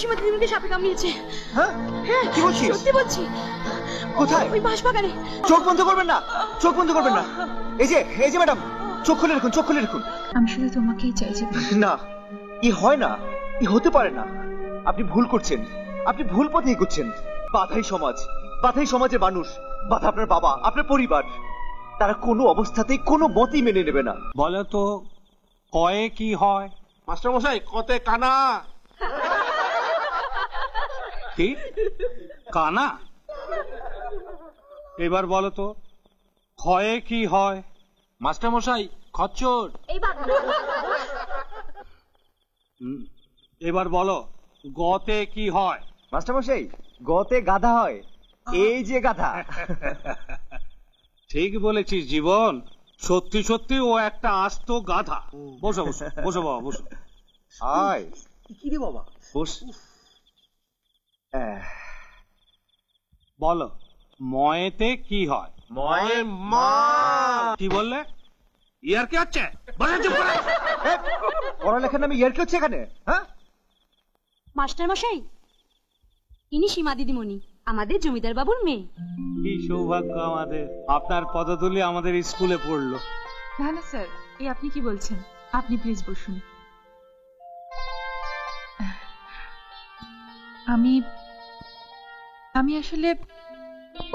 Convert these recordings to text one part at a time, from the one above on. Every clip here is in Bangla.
সীমা দিদিমণিকে সাপে কামড়িয়েছে। হ্যাঁ হ্যাঁ, কি বলছিস? সত্যি বলছি। কোথায়? ওই বাঁশবাগানে। চোখ বন্ধ করবেন না, চোখ বন্ধ করবেন না। এই যে ম্যাডাম, চোখ খুলে রাখুন, চোখ খুলে রাখুন। আমি শুধু তোমাকেই চাইছি। না, ই হয় না, ই হতে পারে না। আপনি ভুল করছেন, আপনি ভুল পথে এগোচ্ছেন। বাধাই সমাজ, বাধাই সমাজের মানুষ, বাধা আপনার বাবা, আপনার পরিবার, তারা কোনো অবস্থাতেই কোনো মতেই মেনে নেবে না। বলো তো কয়ে কি হয়? মাস্টার মশাই, কতে কানা। কি কানা? এবার বলো তো ক্ষয়ে কি হয়? মাস্টার মশাই, খচ্চর। এবার বলো গতে কি হয়? মাস্টারমশাই, গতে গাধা হয়। এই যে গাধা। ঠিক বলেছিস জীবন, সত্যি সত্যি ও একটা আস্ত গাধা। বসো বসো বসো বাবা, বসো। আয় কি রে বাবা? বস। বলো ময়েতে কি হয়? ময়ে মা। কি বললে? ইয়ার কি হচ্ছে? পড়ালেখার নামে ইয়ার কি হচ্ছে এখানে? হ্যাঁ মাস্টার মশাই, ইনি সীমা দিদিমণি, আমাদের জমিদার বাবুর মেয়ে। কি সৌভাগ্য আমাদের, আপনার পদধূলি আমাদের স্কুলে পড়লো। না না স্যার, এই আপনি কি বলছেন? আপনি প্লিজ বসুন। আমি আসলে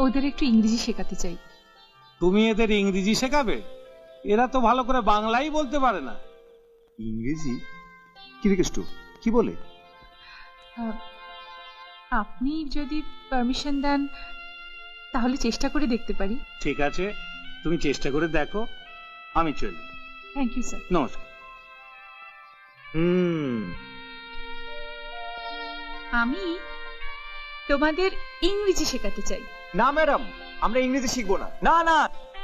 ওদের একটু ইংরেজি শেখাতে চাই। তুমি এদের ইংরেজি শেখাবে? এরা তো ভালো করে বাংলাই বলতে পারে না। ইংরেজি? কি রে কেষ্টু, কি বলে? আপনি যদি পারমিশন দেন তাহলে চেষ্টা করে দেখতে পারি। ঠিক আছে, তুমি চেষ্টা করে দেখো, আমি চলি। Thank you sir. নমস্কার। আমি তোমাদের ইংরেজি শেখাতে চাই। না ম্যাডাম, আমরা ইংরেজি শিখবো না। না না,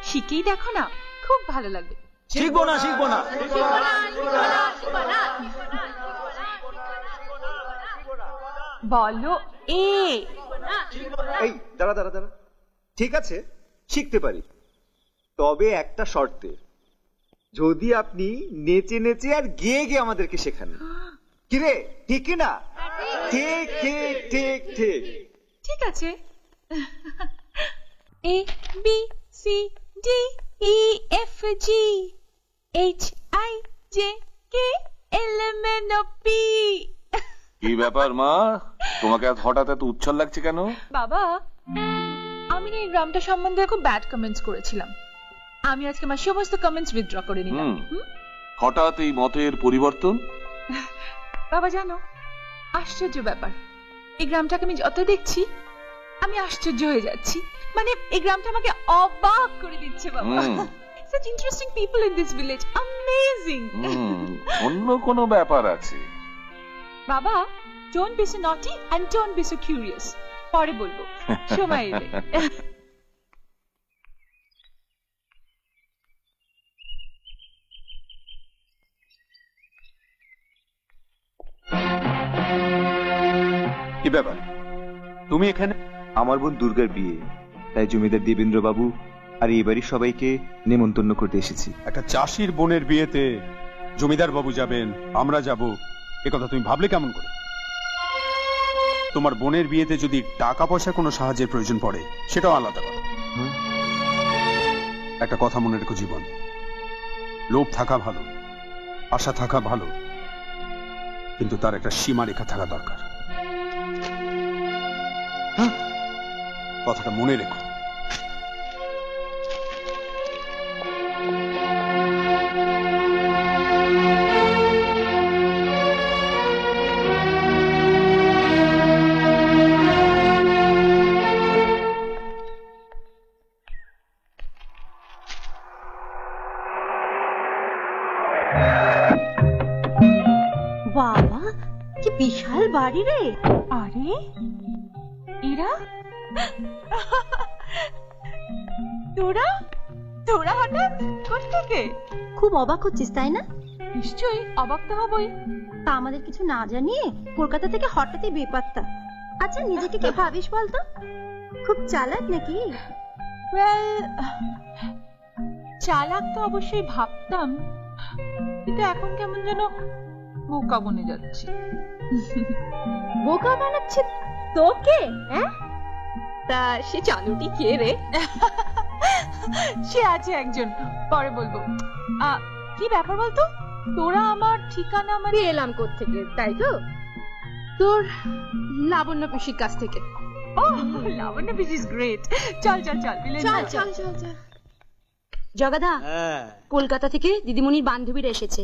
শিখেই দেখো না, খুব ভালো লাগবে। শিখবো না, শিখবো না। বলো এ। এই দাঁড়া দাঁড়া দাঁড়া, ঠিক আছে শিখতে পারি, তবে একটা শর্তে, যদি আপনি নেচে নেচে আর গেয়ে গিয়ে আমাদেরকে শেখান। কিরে ঠিক না? ঠিক ঠিক ঠিক ঠিক। ঠিক আছে। A B C D E F G H I J K L M N O P. কি ব্যাপার মা, তোমাকে হঠাৎ এত উচ্ছল লাগছে কেন? বাবা, আমি এই গ্রামটা সম্বন্ধে খুব ব্যাড কমেন্টস করেছিলাম। আমি আজকে আমার সমস্ত কমেন্টস উইথড্র করে নিলাম। হঠাৎ এই মতের পরিবর্তন? বাবা জানো, আশ্চর্য ব্যাপার, এই গ্রামটাকে আমি যত দেখছি আমি আশ্চর্য হয়ে যাচ্ছি। মানে এই গ্রামটা আমাকে অবাক করে দিচ্ছে বাবা। Such interesting people in this village. Amazing. অন্য কোনো ব্যাপার আছে? বাবা, don't be so naughty and don't be so curious. পরে বলবো, সময় এলে। কি ব্যাপার তুমি এখানে? আমার বোন দুর্গার বিয়ে, তাই জমিদার দেবেন্দ্র বাবু আর এই বাড়ির সবাইকে নেমন্তন্ন করতে এসেছি। একটা চাষির বোনের বিয়েতে জমিদার বাবু যাবেন, আমরা যাব, এ কথা তুমি ভাবলে কেমন করে? তোমার বোনের বিয়েতে যদি টাকা পয়সা কোনো সাহায্যের প্রয়োজন পড়ে সেটাও আলাদা কথা। একটা কথা মনে রেখো জীবন, লোভ থাকা ভালো, আশা থাকা ভালো, কিন্তু তার একটা সীমারেখা থাকা দরকার। কথাটা মনে রেখো। বাবা, কি বিশাল বাড়ি রে। আরে এরা তোরা তোরা হঠাৎ কোত্থেকে? খুব অবাক হচ্ছিস তাই না? নিশ্চয়ই অবাক তো হবই। তা আমাদের কিছু না জানিয়ে কলকাতা থেকে হঠাৎই বেপাত্তা। আচ্ছা, নিজেকে কি ভাবিস বলতো? খুব চালাক নাকি? চালাক তো অবশ্যই ভাবতাম, কিন্তু এখন কেমন যেন বোকা বনে যাচ্ছি। বোকা বানাচ্ছে তোকে? হ্যাঁ, তা সে চালুটি কে রে? সে আছে একজন, পরে বলবো। কি ব্যাপার বলতো? তোরা আমার ঠিকানা মানে এলাম কোত্থেকে, তাই তো? তোর লাবণ্য পিসির কাছ থেকে। ও লাবণ্য পিসি ইজ গ্রেট। চল চল চল চল চল চল। জগাদা, কলকাতা থেকে দিদিমণির বান্ধবীরা এসেছে।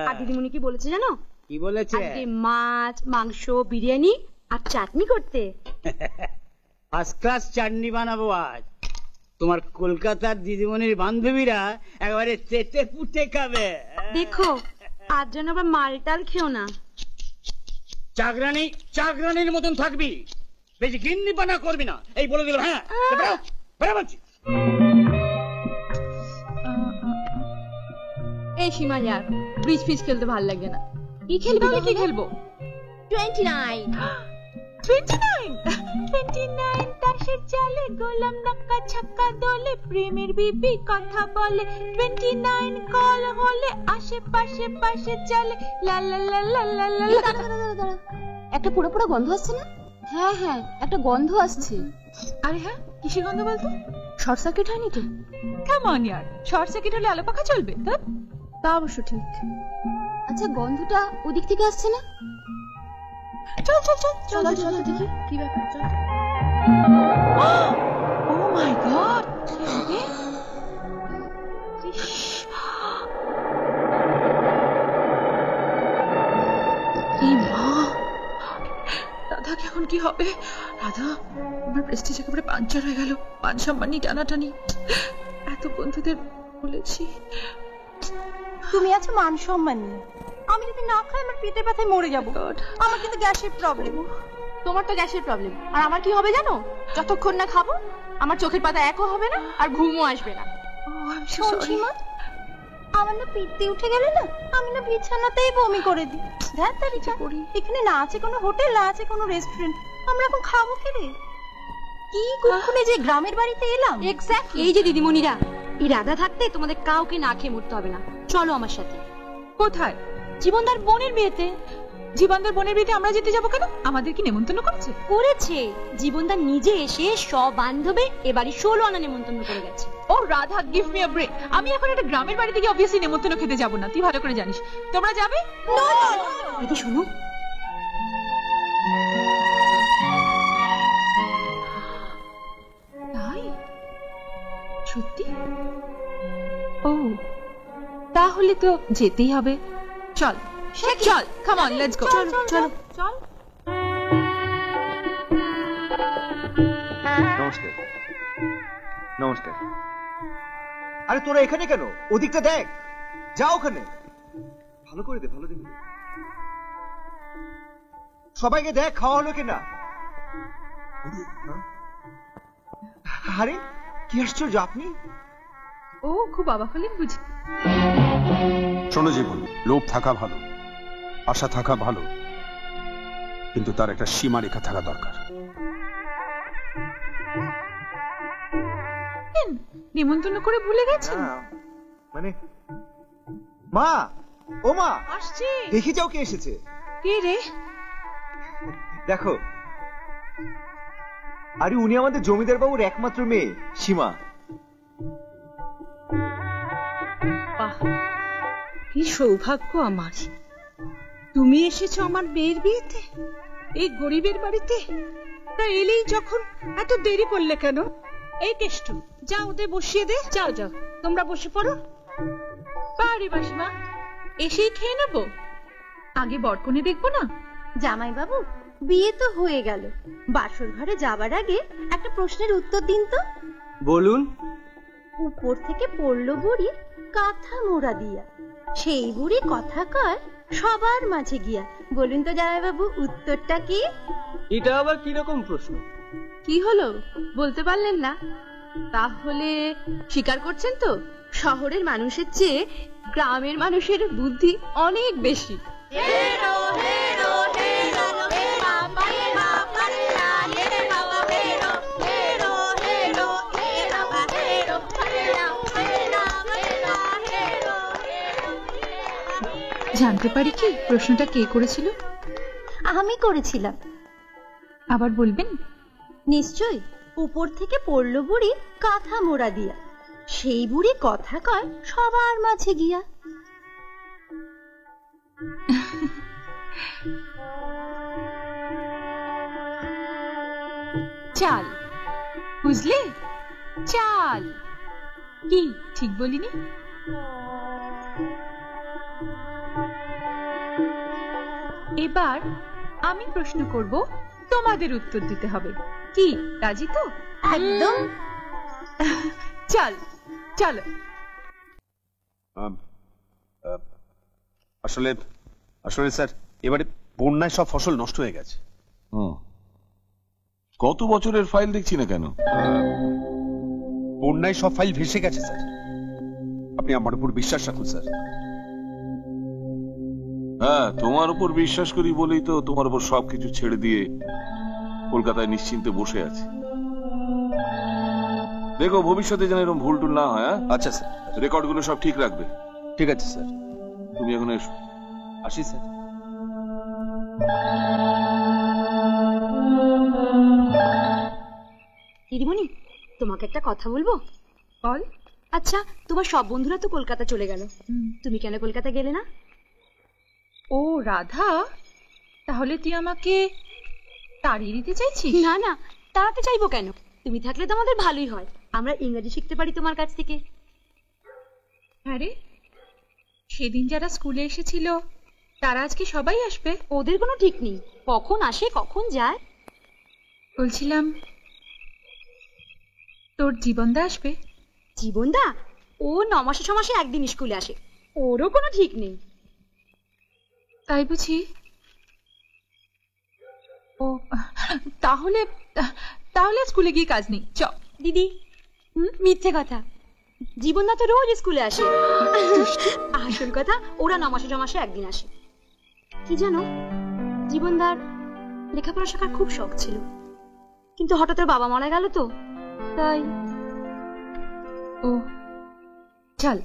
আর দিদিমণি কি বলেছে জানো? কি বলেছে? আজকে মাছ, মাংস, বিরিয়ানি আর চাটনি করতে। ফার্স্ট ক্লাস চাটনি বানাবো আজ। তোমার কলকাতার দিদিমণির বান্ধবীরা একেবারে চেটে পুটে খাবে। দেখো আজ যেন আবার মালটাল খেও না। চাকরানির মতন থাকবি, বেশি গিন্নি পানা করবি না, এই বলে দিল। হ্যাঁ বলছি। এই সীমা যার ব্রিজ ফিজ খেলতে ভালো লাগে না। কি খেলবো? কি খেলবো? 29 তাসের চালে গোলাম নাক্কা ছাক্কা দলে প্রেমের বিবি কথা বলে। 29 কল হলে আশেপাশে পাশে চলে লা লা লা লা লা লা। একটা পুরো পুরো গন্ধ আসছে না? হ্যাঁ হ্যাঁ, একটা গন্ধ আসছে। আরে হ্যাঁ, কিসের গন্ধ বলতো? শর্ট সার্কিট হয়নি তো? কাম অন ইয়ার, শর্ট সার্কিট হলে আলো পাখা চলবে? তা অবশ্য ঠিক। আচ্ছা গন্ধটা ওদিক থেকে আসছে না? চল চল চল চল চল দেখি কি ব্যাপার। চল। ও মাই গড, রাধাকে এখন কি হবে? রাধা, আমার প্রেস্টিজ একেবারে পাঞ্চার হয়ে গেল। মান সম্মানী টানাটানি, এত বন্ধুদের বলেছি। তুমি আছো মান সম্মান নিয়ে। আমি যদি না খাই আমার পেটের ব্যথায় মরে যাবো। আমার কিন্তু গ্যাসের প্রবলেম। তোমার তো গ্যাসের প্রবলেম, আর আমার কি হবে জানো? যতক্ষণ না খাবো আমার চোখের পাতা একও হবে না, আর ঘুমও আসবে না। আমার না পিত্তে উঠে গেলে না, আমি না বিছানাতেই বমি করে দিই। এখানে না আছে কোনো হোটেল, না আছে কোনো রেস্টুরেন্ট, আমরা এখন খাবো কি রে? কি কখনো যে গ্রামের বাড়িতে এলাম। এক্স্যাক্টলি। এই যে দিদিমণিরা, এই রাধা থাকতে তোমাদের কাউকে না খেয়ে মরতে হবে না। চলো আমার সাথে। কোথায়? জীবনদার বোনের বিয়েতে। জীবনদার বোনের বিয়েতে আমরা যেতে যাবো কেন? আমাদের কি নেমন্তন্ন করেছে? জীবনদার নিজে এসে সব বান্ধবে এবারে 16 আনা নেমন্তন্ন করে গেছে। ও Radha, give me a break. আমি এখন একটা গ্রামের বাড়ি থেকে অবভিয়াসলি নেমন্তন্ন খেতে যাব না, তুই ভালো করে জানিস। তোমরা যাবে? দিদি শোনো, তাই? সত্যি? ও তাহলে তো যেতেই হবে। চল চল, কাম অন, লেটস গো। চলো চলো চল। নমস্কার। নমস্কার। আরে তোরা এখানে কেন? ওদিকটা দেখ, যা ওখানে। ভালো করে দে, ভালো দিবি। সবাইকে দেখ খাওয়া হলো কিনা। আরে কি আশ্চর্য, আপনি? ও খুব অবাক হলেন বুঝি। শোনো জীবন, লোভ থাকা ভালো, আশা থাকা ভালো, কিন্তু তার একটা সীমারেখা থাকা দরকার। নিমন্ত্রণ করে ভুলে গেছেন? মানে মা, ও মা, আসছে। দেখি যাও কে এসেছে। কে রে? দেখো, আরে উনি আমাদের জমিদার বাবুর একমাত্র মেয়ে সীমা। বাহ, কি সৌভাগ্য আমার। তুমি এসেছো আমার মেয়ের বিয়েতে, এই গরিবের বাড়িতে। তা এলেই যখন এত দেরি করলে কেন? এই কেষ্ট, যা ওদের বসিয়ে দে। যাও যাও, তোমরা বসে পড়ো। পারি মাসিমা, এসেই খেয়ে নেবো, আগে বরকনে দেখবো না? জামাই বাবু, বিয়ে তো হয়ে গেল, বাসর ঘরে যাবার আগে একটা প্রশ্নের উত্তর দিন তো। বলুন। উপর থেকে পড়লো বুড়ি কাঁথা মোড়া দিয়া, সেই বুড়ি কথা কয় সবার মাঝে গিয়া। বলুন তো জামাই বাবু, উত্তরটা কি? এটা আবার কিরকম প্রশ্ন? কি হলো, বলতে পারলেন না? তাহলে স্বীকার করছেন তো শহরের মানুষের চেয়ে গ্রামের মানুষের বুদ্ধি অনেক বেশি। জানতে পারি কি প্রশ্নটা কে করেছিল? আমি করেছিলাম। আবার বলবেন? নিশ্চয়। উপর থেকে পড়লো বুড়ি কাঁথা মোড়া দিয়া, সেই বুড়ি কথা কয় সবার মাঝে গিয়া। চাল, বুঝলে? চাল। কি ঠিক বলিনি? এবার আমি প্রশ্ন করব, তোমাদের উত্তর দিতে হবে। কি রাজি তো? একদম। চল চলো। আসলে আসলে স্যার, এবারে বন্যায় সব ফসল নষ্ট হয়ে গেছে। কত বছরের ফাইল দেখছি না কেন? বন্যায় সব ফাইল ভেসে গেছে স্যার। আপনি আমার উপর বিশ্বাস রাখুন স্যার। হ্যাঁ, তোমার উপর বিশ্বাস করি বলেই তো তোমার উপর সবকিছু ছেড়ে দিয়ে কলকাতায় নিশ্চিন্তে বসে আছি। দেখো ভবিষ্যতে যেন এরকম ভুল টুল না হয়। আচ্ছা স্যার, রেকর্ড গুলো সব ঠিক রাখবে। ঠিক আছে স্যার। তুমি এখন এসো। আসি স্যার। দিদিমণি, তোমাকে একটা কথা বলবো? বল। আচ্ছা, তোমার সব বন্ধুরা তো কলকাতা চলে গেল, তুমি কেন কলকাতা গেলে না? ও রাধা, তাহলে তুই আমাকে তাড়িয়ে দিতে চাইছিস? না না, তাড়াতে চাইবো কেন? তুমি থাকলে তো আমাদের ভালোই হয়, আমরা ইংরেজি শিখতে পারি তোমার কাছ থেকে। আরে সেদিন যারা স্কুলে এসেছিল তারা আজকে সবাই আসবে? ওদের কোনো ঠিক নেই, কখন আসে কখন যায়। বলছিলাম তোর জীবনদা আসবে? জীবনদা? ও 9 মাসে 6 মাসে একদিন স্কুলে আসে, ওরও কোনো ঠিক নেই। তাই বুঝি? ও তাহলে তাহলে স্কুলে গিয়ে কাজ নেই। চ। দিদি, মিথ্যে কথা, জীবনদা তো রোজ স্কুলে আসে। আসল কথা, ওরা 9 মাসে 6 মাসে একদিন আসে। কি জানো, জীবনদার লেখাপড়া শেখার খুব শখ ছিল, কিন্তু হঠাৎ ওর বাবা মারা গেল তো, তাই। ও চল।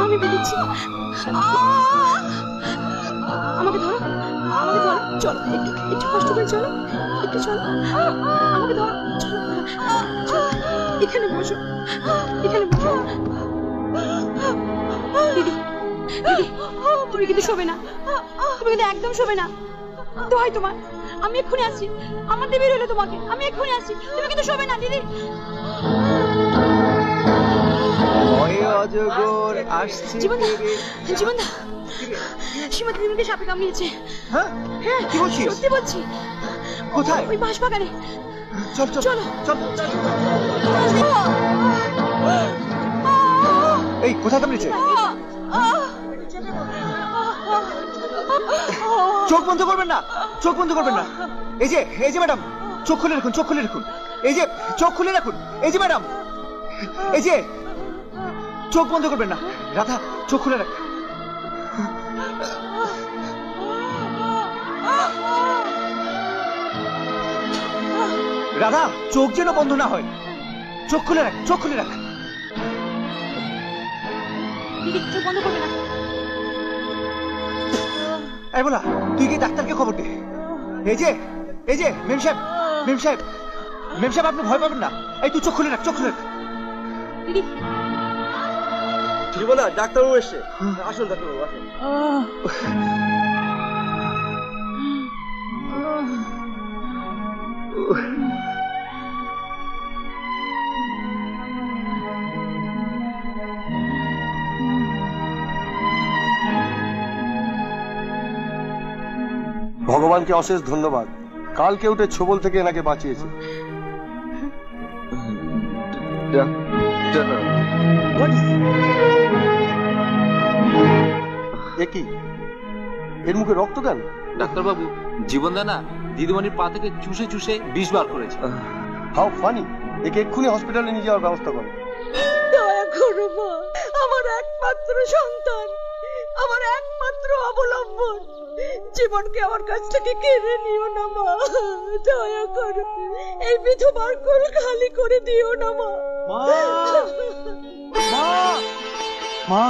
আমি বেরিয়েছি, আমাকে ধরো, আমাকে ধরো, চলো একটু একটু কষ্ট করে, চলো একটু, চলো আমাকে ধরো, চলো এখানে বসো, এখানে বসো। দিদি, দিদি, তুমি কিন্তু শোবে না, তুমি কিন্তু একদম শোবে না, দোহাই তোমার, আমি এক্ষুনি আসছি, আমার দেবী রইলো তোমাকে, আমি এক্ষুনি আসছি, তুমি কিন্তু শোবে না দিদি। অজগর আসছে। জীবনদা, জীবনদা, সীমা দিদিকে সাপে কামড়িয়েছে। হ্যাঁ হ্যাঁ, কি বলছিস? সত্যি বলছি। কোথায়? ওই বাঁশবাগানে। চল চল চলো চল। এই কোথায় কামড়েছে? চোখ বন্ধ করবেন না, চোখ বন্ধ করবেন না। এই যে ম্যাডাম, চোখ খুলে রাখুন, চোখ খুলে রাখুন। এই যে চোখ খুলে রাখুন। এই যে ম্যাডাম, এই যে চোখ বন্ধ করবেন না। রাধা, চোখ খুলে রাখ। রাধা, চোখ যেন বন্ধ না হয়, চোখ খুলে রাখ, চোখ খুলে রাখ। দিদি, চোখ বন্ধ করবে না। এই বলা, তুই কি ডাক্তারকে খবর দে। এই যে মেম সাহেব, মেম সাহেব, মেম সাহেব, আপনি ভয় পাবেন না। এই তুই চোখ খুলে রাখ, চোখ খুলে রাখ। দিদি, কি বলা, ডাক্তারবাবু এসে। আসুন ডাক্তারবাবু, আসুন। ভগবানকে অশেষ ধন্যবাদ, কালকে উঠে ছোবল থেকে এনাকে বাঁচিয়েছে। কি এর মুখে রক্ত কেন? ডাক্তারবাবু, জীবনদা না দিদিমণির পা থেকে চুষে চুষে বিষ বার করেছে। How funny! একে এক্ষুনি হসপিটালে নিয়ে যাওয়ার ব্যবস্থা করো। দয়া করো মা, আমার একমাত্র সন্তান, আমার একমাত্র অবলম্বন, জীবনকে আমার কাছ থেকে কেড়ে নিও না মা, দয়া করো, এই বিধবার কোল খালি করে দিও না মা। মা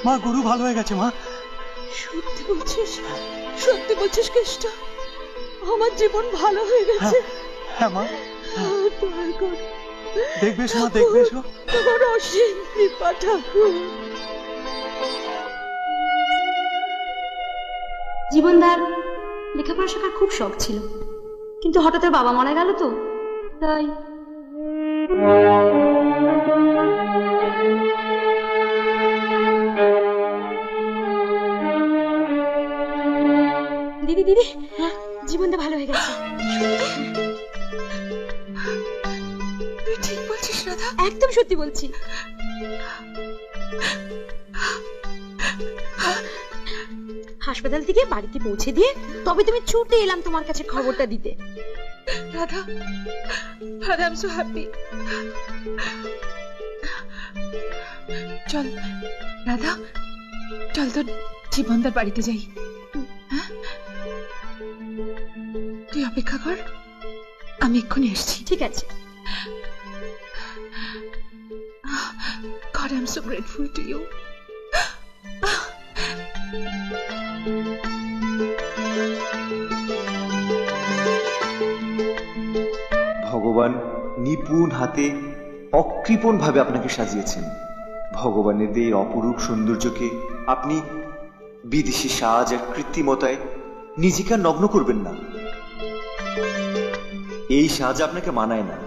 মা গুরু ভালো হয়ে গেছে মা। সত্যি বলছিস? সত্যি বলছিস কেষ্ট? আমার জীবন ভালো হয়ে গেছে? হ্যাঁ মা। দয়া কর, দেখবে মা, দেখবে তোমার অসীম কৃপা ঠাকুর। জীবনদার লেখাপড়া শেখার খুব শখ ছিল, কিন্তু হঠাৎ ওর বাবা মারা গেল তো, তাই দিদি দিদি জীবনদা ভালো হয়ে গেছে। তুই ঠিক বলছিস রাধা? একদম সত্যি বলছি। হাসপাতাল থেকে বাড়িতে পৌঁছে দিয়ে তবে তুমি ছুটে এলাম তোমার কাছে খবরটা দিতে। Radha, Radha, I am so happy. চল রাধা, চল তো জীবনদার বাড়িতে যাই। হ্যাঁ, তুই অপেক্ষা কর, আমি এক্ষুনি আসছি। ঠিক আছে। God, I'm so grateful to you. ভগবান নিপুণ হাতে অকৃপণ ভাবে আপনাকে সাজিয়েছেন। ভগবানের এই অপরূপ সৌন্দর্যকে আপনি বিদেশি সাজ আর কৃত্রিমতায় নিজেকে আর নগ্ন করবেন না। এই সাজ আপনাকে মানায় না।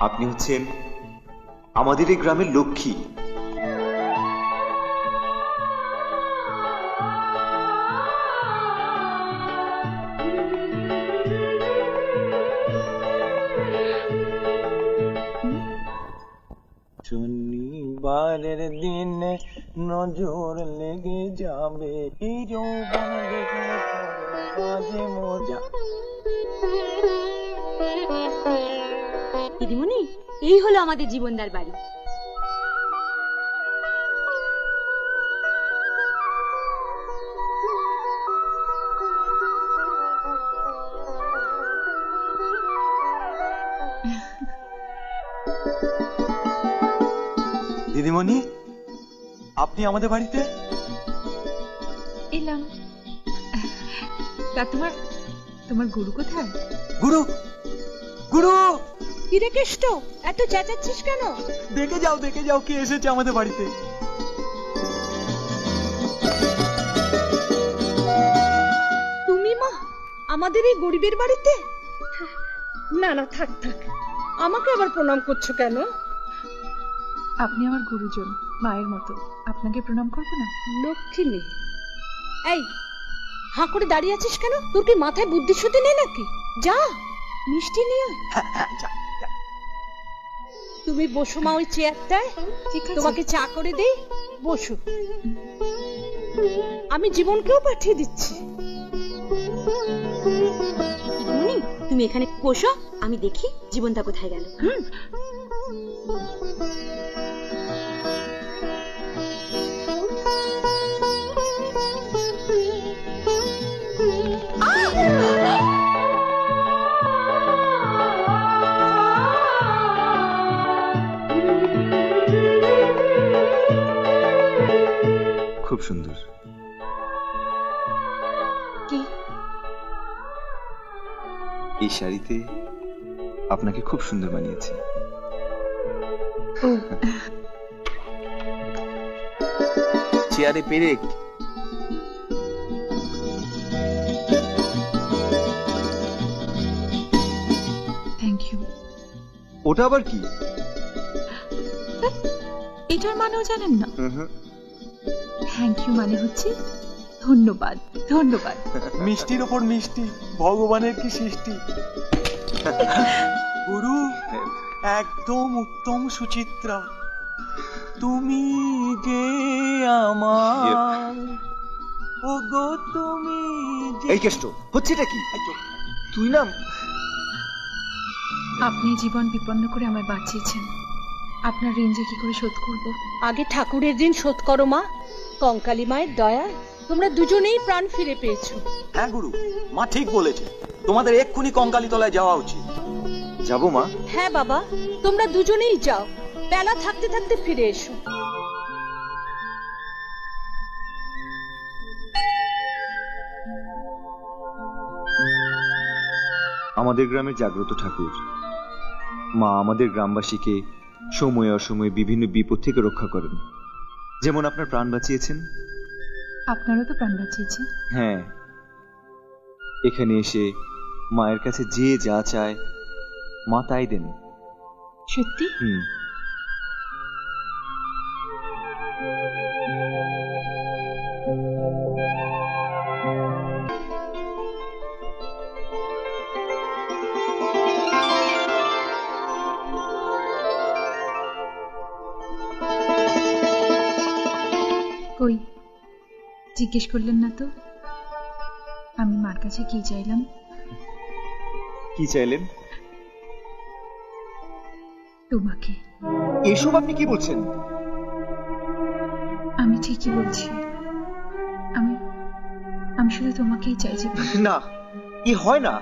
আপনি হচ্ছেন আমাদের এই গ্রামের লক্ষ্মী। শনিবারের দিনে নজর লেগে যাবে, মজা। দিদিমণি, এই হলো আমাদের জীবনদার বাড়ি। দিদিমণি, আপনি আমাদের বাড়িতে? এলাম। তা তোমার গুরু কোথায়? গুরু, গুরু! কিরে কেষ্ট, এত চেঁচাচ্ছিস কেন? দেখে যাও কে এসেছে আমাদের বাড়িতে। তুমি মা আমাদের এই গরিবের বাড়িতে? না না, থাক থাক, আমাকে আবার প্রণাম করছো কেন? আপনি আমার গুরুজন, মায়ের মতো, আপনাকে প্রণাম করবো না? লক্ষ্মী মেয়ে, এই হাঁ করে দাঁড়িয়ে আছিস কেন? তোর কি মাথায় বুদ্ধি শুদ্ধি নেই নাকি? যা মিষ্টি নিয়ে তুমি বসো মা ওই চেয়ারটায়। তোমাকে চা করে দেই, বসো। আমি জীবনকেও পাঠিয়ে দিচ্ছি। তুমি এখানে বসো, আমি দেখি জীবনটা কোথায় গেল। খুব সুন্দর। কি? এই শাড়িতে আপনাকে খুব সুন্দর মানিয়েছে। চেয়ারে পেরেক। Thank you. ওটা আবার কি? এটার মানেও জানেন না? থ্যাংক ইউ মানে হচ্ছে ধন্যবাদ। ধন্যবাদ। মিষ্টির ওপর মিষ্টি, ভগবানের কি সৃষ্টি। গুরু, একদম উত্তম সুচিত্রা, তুমি যে আমার, ওগো তুমি যে। এই কেষ্ট হচ্ছেটা কি? তুই না আপনি জীবন বিপন্ন করে আমায় বাঁচিয়েছেন, আপনার ঋণ যে কি করে শোধ করব? আগে ঠাকুরের ঋণ শোধ করো মা। কঙ্কালী মায়ের দয়া তোমরা দুজনেই প্রাণ ফিরে পেয়েছো। হ্যাঁ গুরু, মা ঠিক বলেছে, তোমাদের এক্ষুনি কঙ্কালী তলায় যাওয়া উচিত। যাবো মা? হ্যাঁ বাবা, তোমরা দুজনেই যাও, বেলা থাকতে থাকতে ফিরে এসো। আমাদের গ্রামের জাগ্রত ঠাকুর মা আমাদের গ্রামবাসীকে সময়ে অসময়ে বিভিন্ন বিপদ থেকে রক্ষা করেন। যেমন আপনার প্রাণ বাঁচিয়েছেন। আপনারও তো প্রাণ বাঁচিয়েছে। হ্যাঁ, এখানে এসে মায়ের কাছে যে যা চায় মা তাই দেন। সত্যি? কই জিজ্ঞেস করলেন না তো আমি মার কাছে কি চাইলাম? কি চাইলেন? তোমাকে। এসব আপনি কি বলছেন? আমি ঠিকই বলছি, আমি আমি শুধু তোমাকেই চাইছি। না, এ হয় না,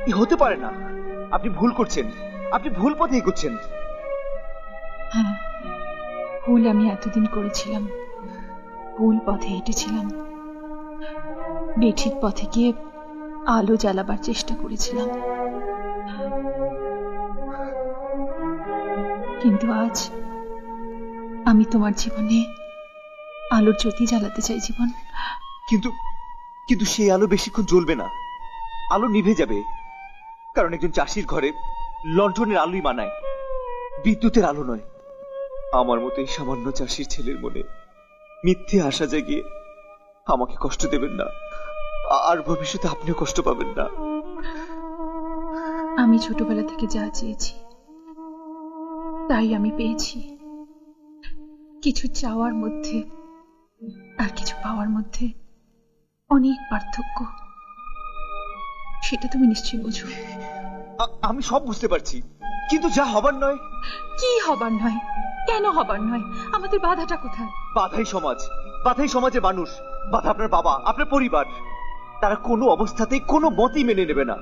এ হতে পারে না। আপনি ভুল করছেন, আপনি ভুল পথে এগোচ্ছেন। হ্যাঁ, ভুল আমি এতদিন করেছিলাম, ভুল পথে হেঁটেছিলাম, বেঠিক পথে গিয়ে আলো জ্বালাবার চেষ্টা করেছিলাম। কিন্তু আজ আমি তোমার জীবনে আলোর জ্যোতি জ্বালাতে চাই জীবন। কিন্তু কিন্তু সেই আলো বেশিক্ষণ জ্বলবে না, আলো নিভে যাবে। কারণ একজন চাষির ঘরে লণ্ঠনের আলোই মানায়, বিদ্যুতের আলো নয়। আমার মতো এই সামান্য চাষির ছেলের মনে মিথ্যে আশা জাগিয়ে আমাকে কষ্ট দেবেন না, আর ভবিষ্যতে আপনিও কষ্ট পাবেন না। আমি ছোটবেলা থেকে যা চেয়েছি তাই আমি পেয়েছি। কিছু চাওয়ার মধ্যে আর কিছু পাওয়ার মধ্যে অনেক পার্থক্য, সেটা তুমি নিশ্চয়ই বুঝো। আমি সব বুঝতে পারছি, কিন্তু যা হবার নয়। কি হবার নয়? কেন হবার নয়? আমাদের বাধাটা কোথায়? বাধাই সমাজ, বাধাই সমাজের মানুষ, বাধা আপনার বাবা, আপনার পরিবার। তারা কোনো অবস্থাতেই কোনো মতই মেনে নেবে না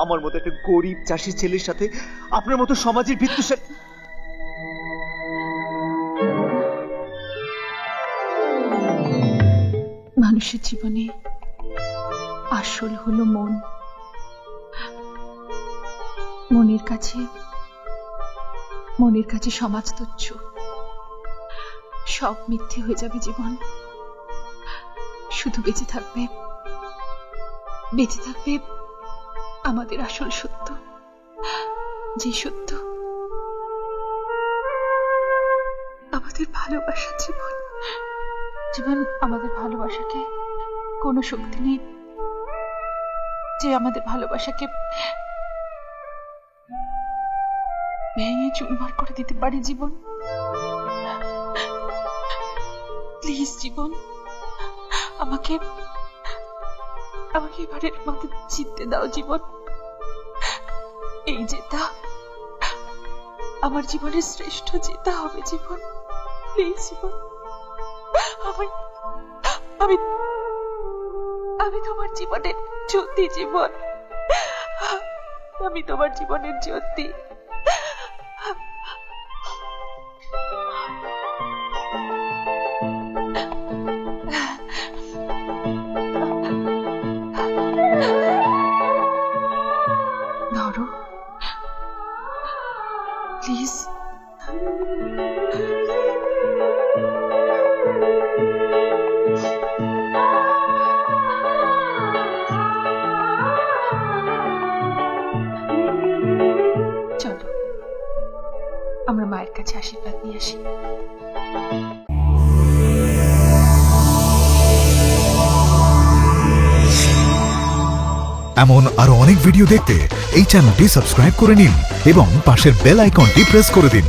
আমার মতো একটা গরিব চাষির ছেলের সাথে আপনার মতো সমাজের বিদ্বেষের। মানুষের জীবনে আসল হলো মন। মনের কাছে সমাজ তুচ্ছ, সব মিথ্যে হয়ে যাবে জীবন। শুধু বেঁচে থাকবে আমাদের আসল সত্য, যে সত্য আমাদের ভালোবাসা। জীবন আমাদের ভালোবাসাকে কোনো শক্তি নেই যে আমাদের ভালোবাসাকে ভেঙে চুরমার করে দিতে পারে। জীবন প্লিজ, জীবন আমাকে এবারের মতো জিততে দাও। জীবন এই জেতা আমার জীবনের শ্রেষ্ঠ জেতা হবে। জীবন প্লিজ, জীবন আমি তোমার জীবনের জ্যোতি। জীবন আমি তোমার জীবনের জ্যোতি। ধরো প্লিজ। চলো আমরা মায়ের কাছে আশীর্বাদ নিয়ে আসি। এমন আরো অনেক ভিডিও দেখতে এই চ্যানেলটি সাবস্ক্রাইব করে নিন এবং পাশের বেল আইকনটি প্রেস করে দিন।